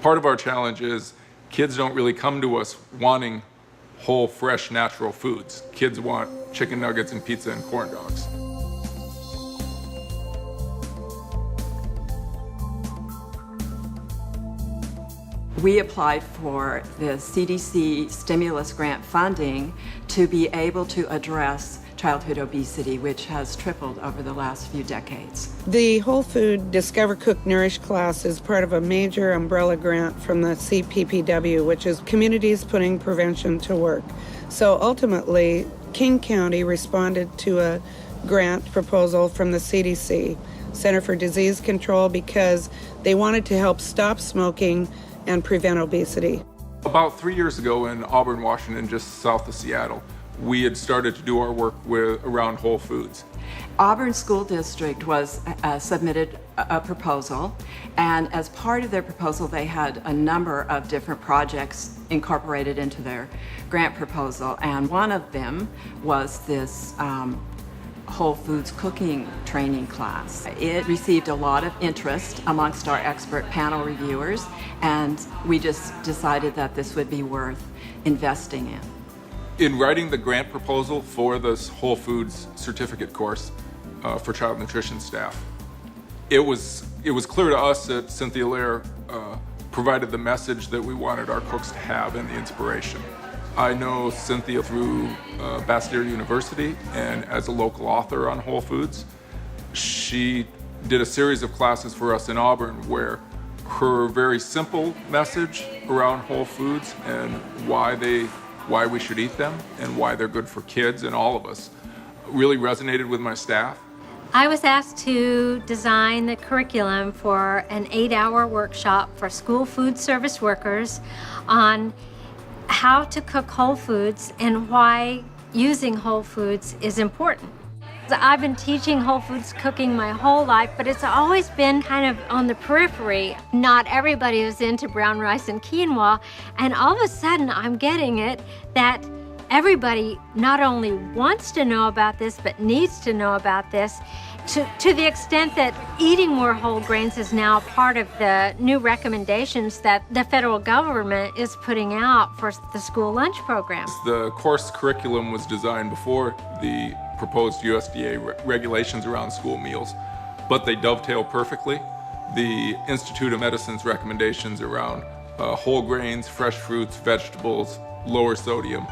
Part of our challenge is kids don't really come to us wanting whole, fresh, natural foods. Kids want chicken nuggets and pizza and corn dogs. We applied for the CDC stimulus grant funding to be able to address childhood obesity, which has tripled over the last few decades. The Whole Food Discover Cook Nourish class is part of a major umbrella grant from the CPPW, which is Communities Putting Prevention to Work. So ultimately, King County responded to a grant proposal from the CDC, Center for Disease Control, because they wanted to help stop smoking and prevent obesity. About 3 years ago in Auburn, Washington, just south of Seattle, we had started to do our work around Whole Foods. Auburn School District was submitted a proposal, and as part of their proposal they had a number of different projects incorporated into their grant proposal, and one of them was this Whole Foods cooking training class. It received a lot of interest amongst our expert panel reviewers, and we just decided that this would be worth investing in. In writing the grant proposal for this Whole Foods certificate course for child nutrition staff, it was clear to us that Cynthia Lair provided the message that we wanted our cooks to have and the inspiration. I know Cynthia through Bastyr University and as a local author on Whole Foods. She did a series of classes for us in Auburn where her very simple message around Whole Foods and why we should eat them and why they're good for kids and all of us really resonated with my staff. I was asked to design the curriculum for an 8-hour workshop for school food service workers on how to cook whole foods and why using whole foods is important. I've been teaching whole foods cooking my whole life, but it's always been kind of on the periphery. Not everybody is into brown rice and quinoa, and all of a sudden I'm getting it that everybody not only wants to know about this, but needs to know about this, to the extent that eating more whole grains is now part of the new recommendations that the federal government is putting out for the school lunch programs. The course curriculum was designed before the proposed USDA regulations around school meals, but they dovetail perfectly. The Institute of Medicine's recommendations around whole grains, fresh fruits, vegetables, lower sodium,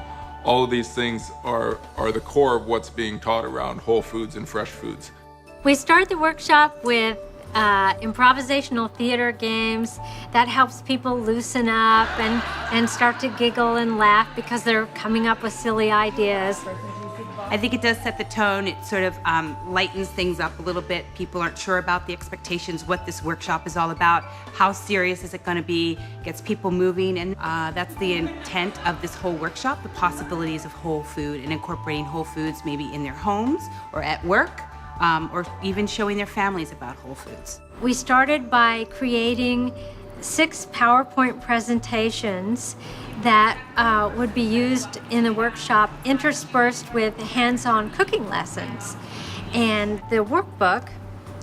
all of these things are the core of what's being taught around whole foods and fresh foods. We start the workshop with improvisational theater games that helps people loosen up and start to giggle and laugh because they're coming up with silly ideas. I think it does set the tone. It sort of lightens things up a little bit. People aren't sure about the expectations, what this workshop is all about, how serious is it going to be, gets people moving, and that's the intent of this whole workshop, the possibilities of whole food and incorporating whole foods maybe in their homes or at work, or even showing their families about whole foods. We started by creating 6 PowerPoint presentations that would be used in the workshop, interspersed with hands-on cooking lessons. And the workbook,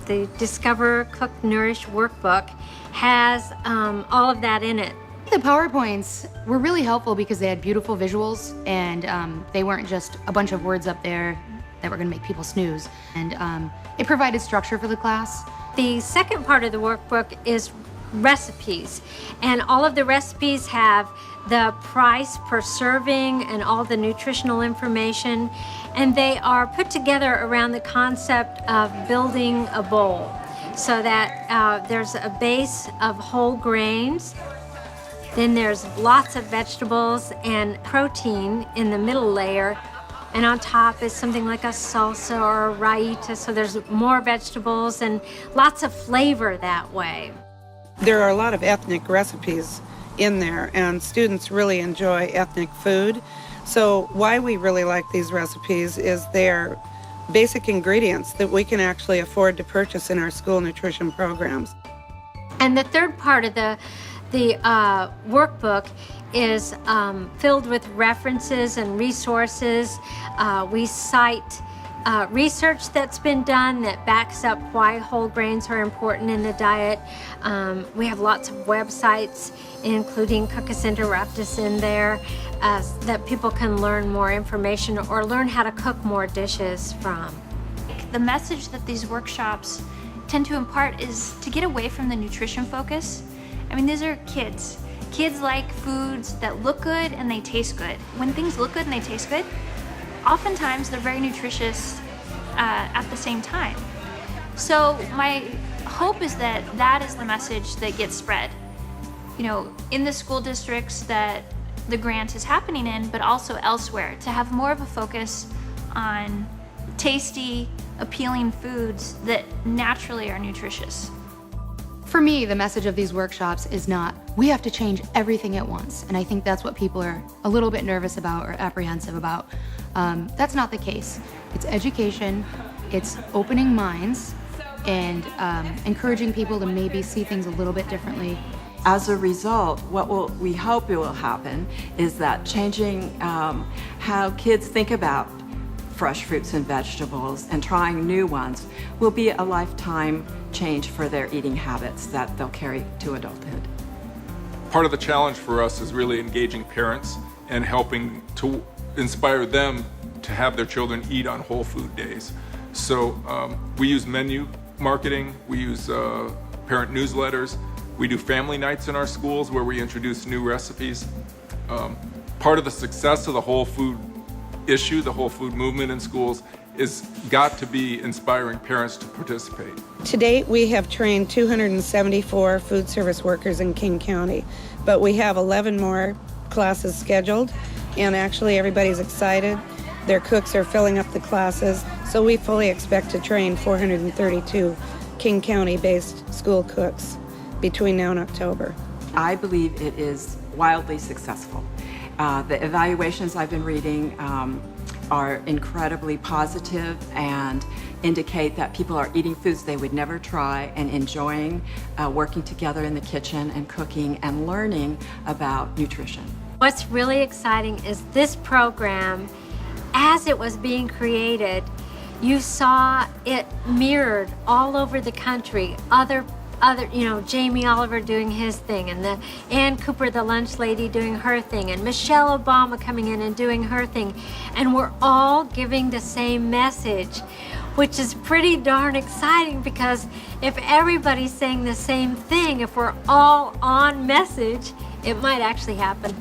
the Discover Cook Nourish workbook, has all of that in it. The PowerPoints were really helpful because they had beautiful visuals, and they weren't just a bunch of words up there that were going to make people snooze. And it provided structure for the class. The second part of the workbook is recipes, and all of the recipes have the price per serving and all the nutritional information, and they are put together around the concept of building a bowl so that there's a base of whole grains, then there's lots of vegetables and protein in the middle layer, and on top is something like a salsa or a raita, so there's more vegetables and lots of flavor that way. There are a lot of ethnic recipes in there, and students really enjoy ethnic food. So why we really like these recipes is they're basic ingredients that we can actually afford to purchase in our school nutrition programs. And the third part of the workbook is filled with references and resources. We cite research that's been done that backs up why whole grains are important in the diet. We have lots of websites, including Cookus Interruptus in there, that people can learn more information or learn how to cook more dishes from. The message that these workshops tend to impart is to get away from the nutrition focus. I mean, these are kids. Kids like foods that look good and they taste good. When things look good and they taste good, oftentimes they're very nutritious at the same time. So my hope is that that is the message that gets spread, you know, in the school districts that the grant is happening in, but also elsewhere, to have more of a focus on tasty, appealing foods that naturally are nutritious. For me, the message of these workshops is not, we have to change everything at once. And I think that's what people are a little bit nervous about or apprehensive about. That's not the case. It's education, it's opening minds, and encouraging people to maybe see things a little bit differently. As a result, we hope it will happen is that changing how kids think about fresh fruits and vegetables and trying new ones will be a lifetime change for their eating habits that they'll carry to adulthood. Part of the challenge for us is really engaging parents and helping to inspire them to have their children eat on whole food days. So we use menu marketing, we use parent newsletters, we do family nights in our schools where we introduce new recipes. Part of the success of the whole food issue, the whole food movement in schools, is got to be inspiring parents to participate. To date, we have trained 274 food service workers in King County, but we have 11 more classes scheduled, and actually everybody's excited. Their cooks are filling up the classes, so we fully expect to train 432 King County-based school cooks between now and October. I believe it is wildly successful. The evaluations I've been reading are incredibly positive and indicate that people are eating foods they would never try and enjoying working together in the kitchen and cooking and learning about nutrition. What's really exciting is this program, as it was being created, you saw it mirrored all over the country. Other, Jamie Oliver doing his thing, and Ann Cooper, the lunch lady, doing her thing, and Michelle Obama coming in and doing her thing. And we're all giving the same message, which is pretty darn exciting, because if everybody's saying the same thing, if we're all on message, it might actually happen.